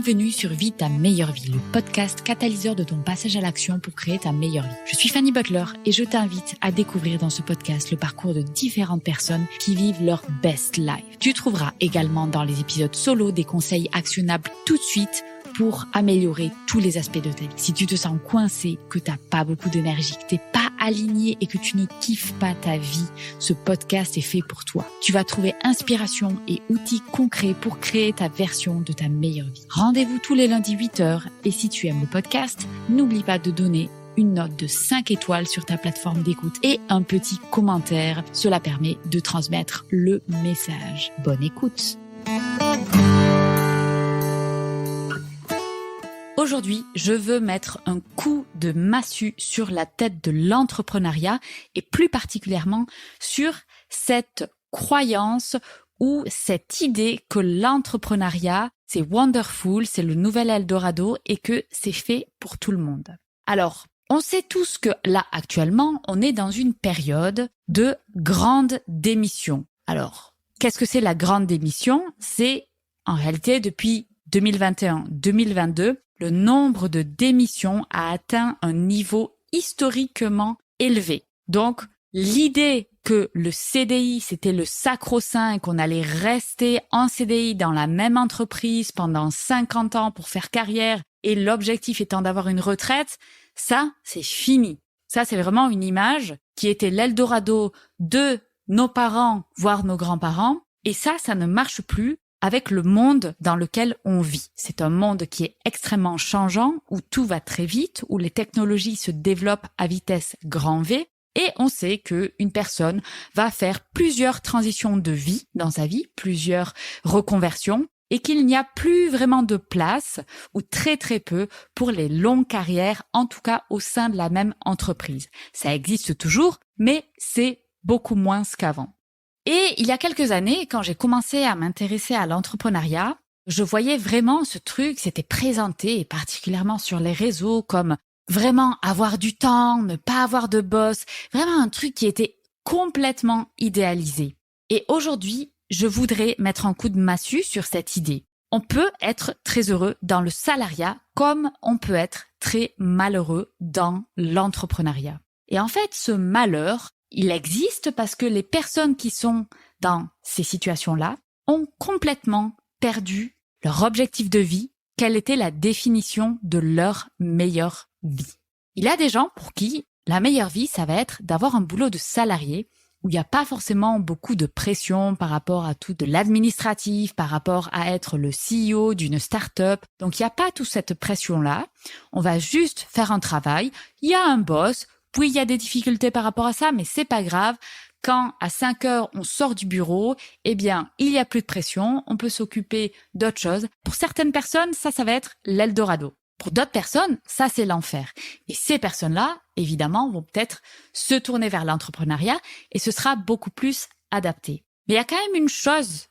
Bienvenue sur Vie ta meilleure vie, le podcast catalyseur de ton passage à l'action pour créer ta meilleure vie. Je suis Fanny Butler et je t'invite à découvrir dans ce podcast le parcours de différentes personnes qui vivent leur best life. Tu trouveras également dans les épisodes solo des conseils actionnables tout de suite pour améliorer tous les aspects de ta vie. Si tu te sens coincé, que t'as pas beaucoup d'énergie, que t'es pas aligné et que tu ne kiffes pas ta vie, ce podcast est fait pour toi. Tu vas trouver inspiration et outils concrets pour créer ta version de ta meilleure vie. Rendez-vous tous les lundis 8h et si tu aimes le podcast, n'oublie pas de donner une note de 5 étoiles sur ta plateforme d'écoute et un petit commentaire. Cela permet de transmettre le message. Bonne écoute. Aujourd'hui, je veux mettre un coup de massue sur la tête de l'entrepreneuriat et plus particulièrement sur cette croyance ou cette idée que l'entrepreneuriat, c'est wonderful, c'est le nouvel Eldorado et que c'est fait pour tout le monde. Alors, on sait tous que là, actuellement, on est dans une période de grande démission. Alors, qu'est-ce que c'est la grande démission ? C'est en réalité depuis 2021-2022, le nombre de démissions a atteint un niveau historiquement élevé. Donc, l'idée que le CDI, c'était le sacro-saint et qu'on allait rester en CDI dans la même entreprise pendant 50 ans pour faire carrière et l'objectif étant d'avoir une retraite, ça, c'est fini. Ça, c'est vraiment une image qui était l'Eldorado de nos parents, voire nos grands-parents. Et ça ne marche plus avec le monde dans lequel on vit. C'est un monde qui est extrêmement changeant, où tout va très vite, où les technologies se développent à vitesse grand V, et on sait qu'une personne va faire plusieurs transitions de vie dans sa vie, plusieurs reconversions, et qu'il n'y a plus vraiment de place, ou très très peu, pour les longues carrières, en tout cas au sein de la même entreprise. Ça existe toujours, mais c'est beaucoup moins qu'avant. Et il y a quelques années, quand j'ai commencé à m'intéresser à l'entrepreneuriat, je voyais vraiment ce truc, c'était présenté, et particulièrement sur les réseaux, comme vraiment avoir du temps, ne pas avoir de boss, vraiment un truc qui était complètement idéalisé. Et aujourd'hui, je voudrais mettre un coup de massue sur cette idée. On peut être très heureux dans le salariat comme on peut être très malheureux dans l'entrepreneuriat. Et en fait, ce malheur, il existe parce que les personnes qui sont dans ces situations-là ont complètement perdu leur objectif de vie, quelle était la définition de leur meilleure vie. Il y a des gens pour qui la meilleure vie, ça va être d'avoir un boulot de salarié où il n'y a pas forcément beaucoup de pression par rapport à tout de l'administratif, par rapport à être le CEO d'une start-up. Donc il n'y a pas toute cette pression-là. On va juste faire un travail. Il y a un boss. Oui, il y a des difficultés par rapport à ça, mais c'est pas grave. Quand à 5 heures, on sort du bureau, eh bien, il n'y a plus de pression, on peut s'occuper d'autres choses. Pour certaines personnes, ça va être l'Eldorado. Pour d'autres personnes, ça, c'est l'enfer. Et ces personnes-là, évidemment, vont peut-être se tourner vers l'entrepreneuriat et ce sera beaucoup plus adapté. Mais il y a quand même une chose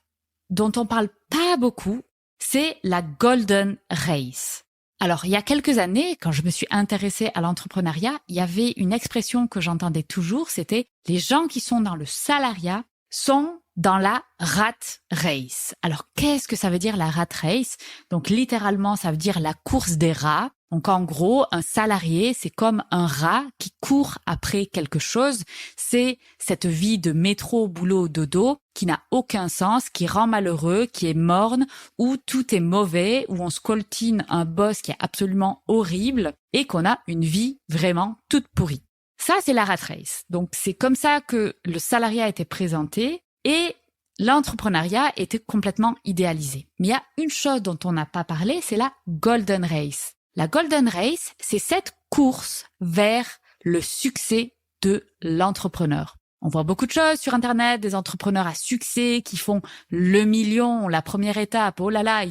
dont on parle pas beaucoup, c'est la Golden Race. Alors, il y a quelques années, quand je me suis intéressée à l'entrepreneuriat, il y avait une expression que j'entendais toujours, c'était « les gens qui sont dans le salariat sont dans la rat race ». Alors, qu'est-ce que ça veut dire la rat race ? Donc, littéralement, ça veut dire la course des rats. Donc, en gros, un salarié, c'est comme un rat qui court après quelque chose. C'est cette vie de métro, boulot, dodo qui n'a aucun sens, qui rend malheureux, qui est morne, où tout est mauvais, où on se coltine un boss qui est absolument horrible et qu'on a une vie vraiment toute pourrie. Ça, c'est la rat race. Donc, c'est comme ça que le salariat était présenté et l'entrepreneuriat était complètement idéalisé. Mais il y a une chose dont on n'a pas parlé, c'est la Golden Race. La Golden Race, c'est cette course vers le succès de l'entrepreneur. On voit beaucoup de choses sur Internet, des entrepreneurs à succès qui font le million, la première étape. Oh là là,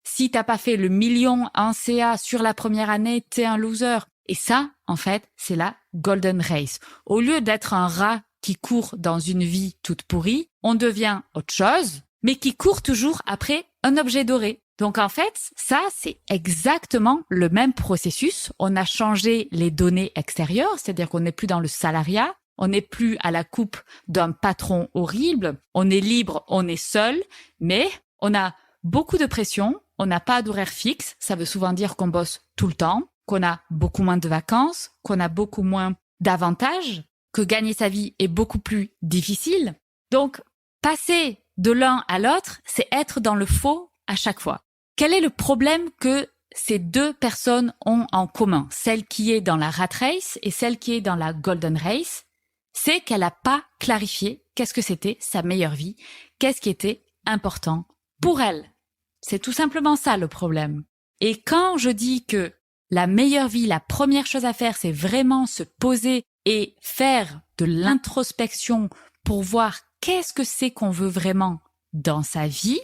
si t'as pas fait le million en CA sur la première année, t'es un loser. Et ça, en fait, c'est la Golden Race. Au lieu d'être un rat qui court dans une vie toute pourrie, on devient autre chose, mais qui court toujours après un objet doré. Donc en fait, ça, c'est exactement le même processus. On a changé les données extérieures, c'est-à-dire qu'on n'est plus dans le salariat, on n'est plus à la coupe d'un patron horrible, on est libre, on est seul, mais on a beaucoup de pression, on n'a pas d'horaire fixe. Ça veut souvent dire qu'on bosse tout le temps, qu'on a beaucoup moins de vacances, qu'on a beaucoup moins d'avantages, que gagner sa vie est beaucoup plus difficile. Donc, passer de l'un à l'autre, c'est être dans le faux à chaque fois. Quel est le problème que ces deux personnes ont en commun, celle qui est dans la rat race et celle qui est dans la golden race? C'est qu'elle n'a pas clarifié qu'est-ce que c'était sa meilleure vie, qu'est-ce qui était important pour elle. C'est tout simplement ça le problème. Et quand je dis que la meilleure vie, la première chose à faire, c'est vraiment se poser et faire de l'introspection pour voir qu'est-ce que c'est qu'on veut vraiment dans sa vie,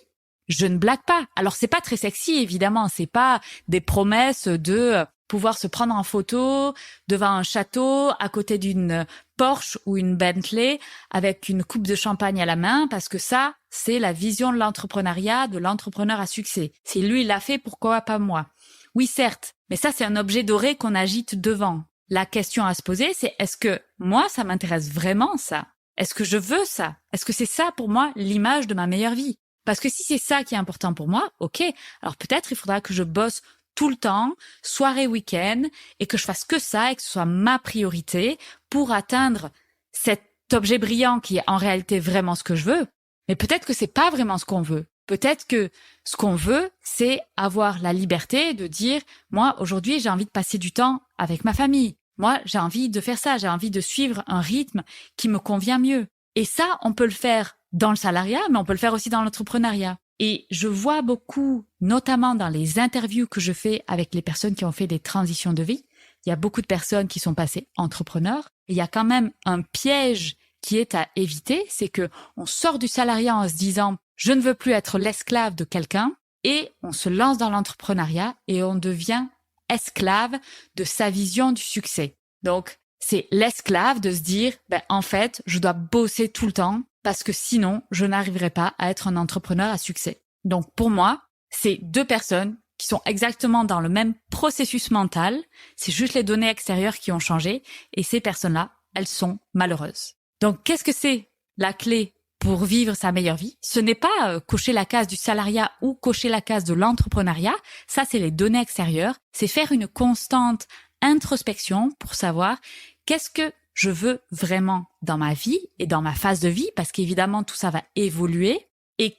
je ne blague pas. Alors c'est pas très sexy évidemment, c'est pas des promesses de pouvoir se prendre en photo devant un château à côté d'une Porsche ou une Bentley avec une coupe de champagne à la main, parce que ça, c'est la vision de l'entrepreneuriat, de l'entrepreneur à succès. Si lui il l'a fait, pourquoi pas moi? Oui certes, mais ça c'est un objet doré qu'on agite devant. La question à se poser, c'est est-ce que moi ça m'intéresse vraiment ça? Est-ce que je veux ça? Est-ce que c'est ça pour moi l'image de ma meilleure vie? Parce que si c'est ça qui est important pour moi, ok, alors peut-être il faudra que je bosse tout le temps, soirée, week-end, et que je fasse que ça et que ce soit ma priorité pour atteindre cet objet brillant qui est en réalité vraiment ce que je veux. Mais peut-être que c'est pas vraiment ce qu'on veut. Peut-être que ce qu'on veut, c'est avoir la liberté de dire, moi, aujourd'hui, j'ai envie de passer du temps avec ma famille. Moi, j'ai envie de faire ça, j'ai envie de suivre un rythme qui me convient mieux. Et ça, on peut le faire dans le salariat, mais on peut le faire aussi dans l'entrepreneuriat. Et je vois beaucoup, notamment dans les interviews que je fais avec les personnes qui ont fait des transitions de vie, il y a beaucoup de personnes qui sont passées entrepreneurs. Et il y a quand même un piège qui est à éviter, c'est que on sort du salariat en se disant « je ne veux plus être l'esclave de quelqu'un » et on se lance dans l'entrepreneuriat et on devient esclave de sa vision du succès. Donc, c'est l'esclave de se dire en fait, je dois bosser tout le temps parce que sinon, je n'arriverai pas à être un entrepreneur à succès. Donc, pour moi, c'est deux personnes qui sont exactement dans le même processus mental. C'est juste les données extérieures qui ont changé et ces personnes-là, elles sont malheureuses. Donc, qu'est-ce que c'est la clé pour vivre sa meilleure vie? Ce n'est pas cocher la case du salariat ou cocher la case de l'entrepreneuriat. Ça, c'est les données extérieures. C'est faire une constante introspection pour savoir qu'est-ce que je veux vraiment dans ma vie et dans ma phase de vie, parce qu'évidemment, tout ça va évoluer. Et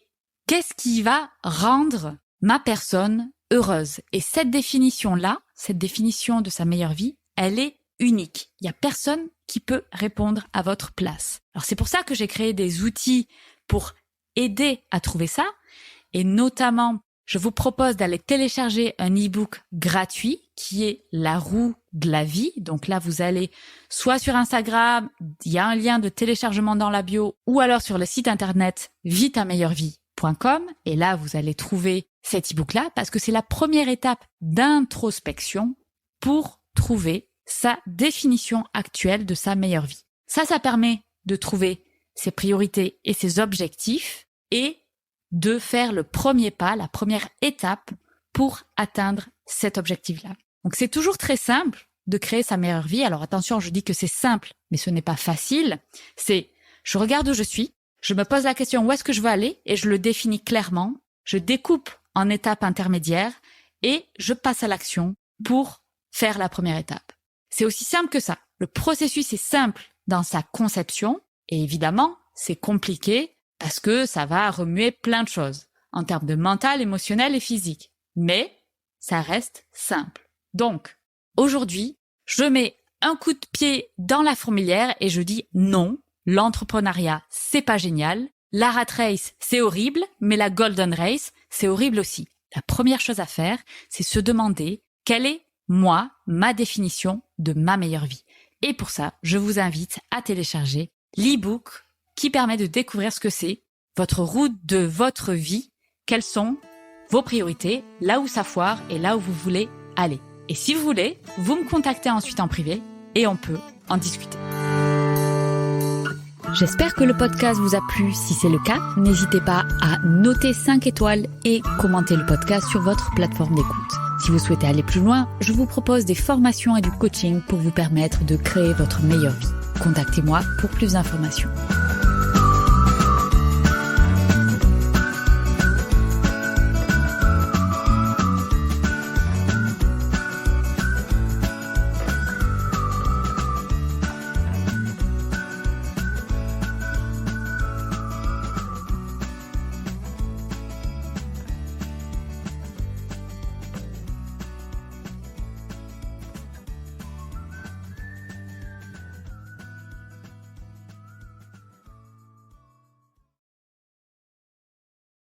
qu'est-ce qui va rendre ma personne heureuse? Et cette définition-là, cette définition de sa meilleure vie, elle est unique. Il n'y a personne qui peut répondre à votre place. Alors c'est pour ça que j'ai créé des outils pour aider à trouver ça. Et notamment, je vous propose d'aller télécharger un e-book gratuit qui est La roue de la vie. Donc là, vous allez soit sur Instagram, il y a un lien de téléchargement dans la bio, ou alors sur le site internet vitameilleurevie.com. Et là, vous allez trouver cet e-book-là parce que c'est la première étape d'introspection pour trouver sa définition actuelle de sa meilleure vie. Ça permet de trouver ses priorités et ses objectifs et de faire le premier pas, la première étape pour atteindre cet objectif-là. Donc c'est toujours très simple de créer sa meilleure vie. Alors attention, je dis que c'est simple, mais ce n'est pas facile. C'est, je regarde où je suis, je me pose la question où est-ce que je veux aller et je le définis clairement. Je découpe en étapes intermédiaires et je passe à l'action pour faire la première étape. C'est aussi simple que ça. Le processus est simple dans sa conception et évidemment, c'est compliqué parce que ça va remuer plein de choses en termes de mental, émotionnel et physique. Mais ça reste simple. Donc, aujourd'hui, je mets un coup de pied dans la fourmilière et je dis non, l'entrepreneuriat, c'est pas génial. La rat race, c'est horrible, mais la golden race, c'est horrible aussi. La première chose à faire, c'est se demander quelle est, moi, ma définition de ma meilleure vie. Et pour ça, je vous invite à télécharger l'e-book qui permet de découvrir ce que c'est, votre route de votre vie, quelles sont vos priorités, là où ça foire et là où vous voulez aller. Et si vous voulez, vous me contactez ensuite en privé et on peut en discuter. J'espère que le podcast vous a plu. Si c'est le cas, n'hésitez pas à noter 5 étoiles et commenter le podcast sur votre plateforme d'écoute. Si vous souhaitez aller plus loin, je vous propose des formations et du coaching pour vous permettre de créer votre meilleure vie. Contactez-moi pour plus d'informations.